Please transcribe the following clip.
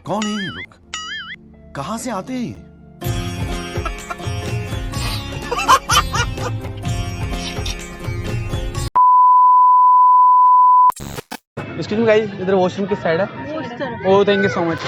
कौन है ये लोग? कहां से आते हैं ये? एक्सक्यूज मी गाइस, इधर वॉशरूम किस साइड है? Oh thank you so much.